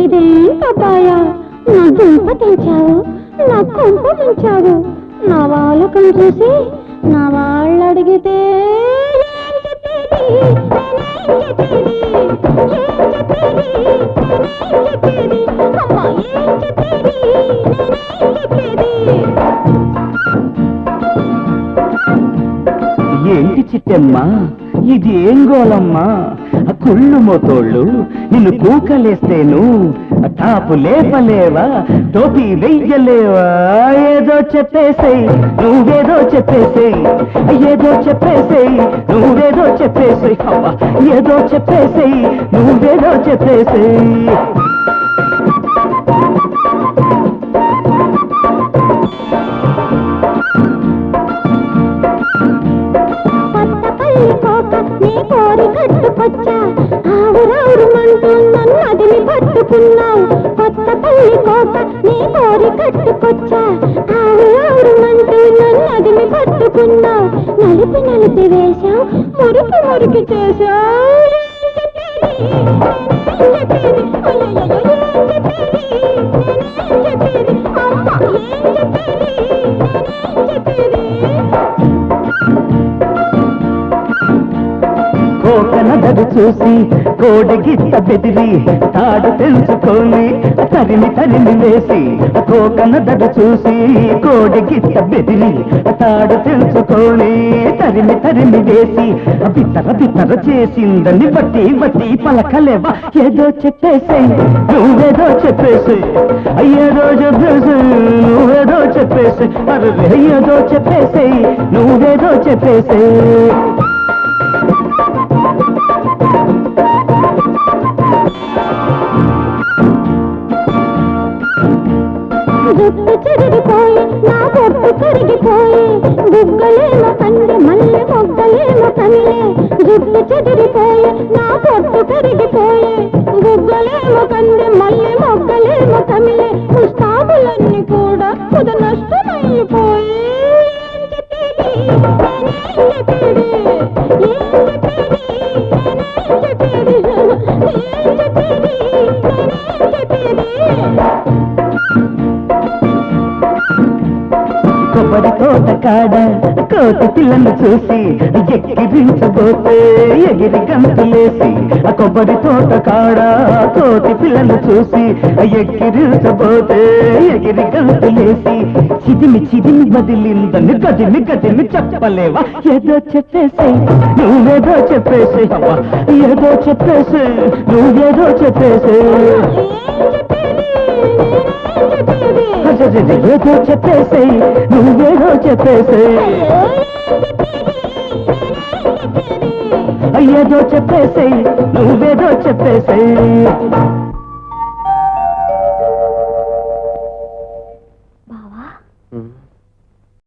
ఇదేంటబ్బాయా నా దుంప తెంచావు, నా కొంప ముంచావు. నా వాళ్ళకం చూసి నా వాళ్ళు అడిగితే ఏం చెప్పేది, నేనేం చెప్పేది, ఏం చెప్పేది, నేనేం చెప్పేది, అమ్మా ఏం చెప్పేది, నేనేం చెప్పేది. ఏంటి చిట్టమ్మా ఇది ఏం గోలమ్మా? కుళ్ళు మోతోళ్ళు నిన్ను కూకలేస్తేను టాపు లేపలేవా, టోపీ వెయ్యలేవా? ఏదో చెప్పేసేయ్ నువ్వేదో చెప్పేసేయ్, ఏదో చెప్పేసేయ్ నువ్వేదో చెప్పేసేయ్, అవ్వ ఏదో చెప్పేసేయ్ నువ్వేదో చెప్పేసేయ్. నీ కోరి కట్టుకొచ్చా ఆవురావురుమంటూ నన్ను అదిమి పట్టుకున్నావు. కొత్త పల్లి కోక నీ కోరి కట్టుకొచ్చా ఆవురావురుమంటూ నన్ను అదిమి పట్టుకున్నావు. నలిపి నలిపి వేశావు, మురికి మురికి చేశావు. ఏం చెప్పేది, నేనేం చెప్పేది, అయ్యయ్యో ఏం చెప్పేది, నేనేం చెప్పేది, అమ్మ ఏం చెప్పేది, నేనేం చెప్పేది. కోకనదరు చూసి కోడగిత్త బెదిరి తాడు తెలుసుకొని తరిమి తరిమి వేసి, కోకనదరు చూసి కోడగిత్త బెదిరి తాడు తెలుసుకొని తరిమి తరిమి వేసి, బిత్తర బిత్తర చేసిందని బట్టి బట్టి పలకలేవా? ఏదో చెప్పేసేయ్ నువ్వేదో చెప్పేసేయ్, ఏదో చెప్పేసేయ్ నువ్వేదో చెప్పేసేయ్, అరే ఏదో చెప్పేసేయ్ నువ్వేదో చెప్పేసేయ్. జుట్టు చెదిరిపోయి నా పొట్టు కరిగిపోయి, బుగ్గలేమో కంది మల్లె మొగ్గలేమో కమిలే. జుట్టు చెదిరిపోయి నా పొట్టు కరిగిపోయి, బుగ్గలేమో కంది మల్లె మొగ్గలేమో కమిలే. పుష్పాబులన్నీ కూడా కుద నష్టమైపోయి. ఏం చెప్పేది, నేనేం చెప్పేది, ఏం చెప్పేది, నేనేం చెప్పేది, ఏం చెప్పేది, నేనేం చెప్పేది. కొబ్బరి తోట కాడ కోతి పిల్లను చూసి ఎక్కిరించబోతే ఎగిరి గంతులేసి, కొబ్బరి తోట కాడ కోతి పిల్లను చూసి ఎక్కిరించబోతే ఎగిరి గంతులేసి, చిదిమి చిదిమి బదిలిందని గదిమి గదిమి చెప్పలేవా? ఏదో చెప్పేసేయ్ నువ్వేదో చెప్పేసేయ్, అవ్వ ఏదో చెప్పేసేయ్ నువ్వేదో చెప్పేసేయ్. ఏదో చెప్పేసేయ్ నువ్వేదో చెప్పేసేయ్, ఏదో చెప్పేసేయ్ నువ్వేదో చెప్పేసేయ్.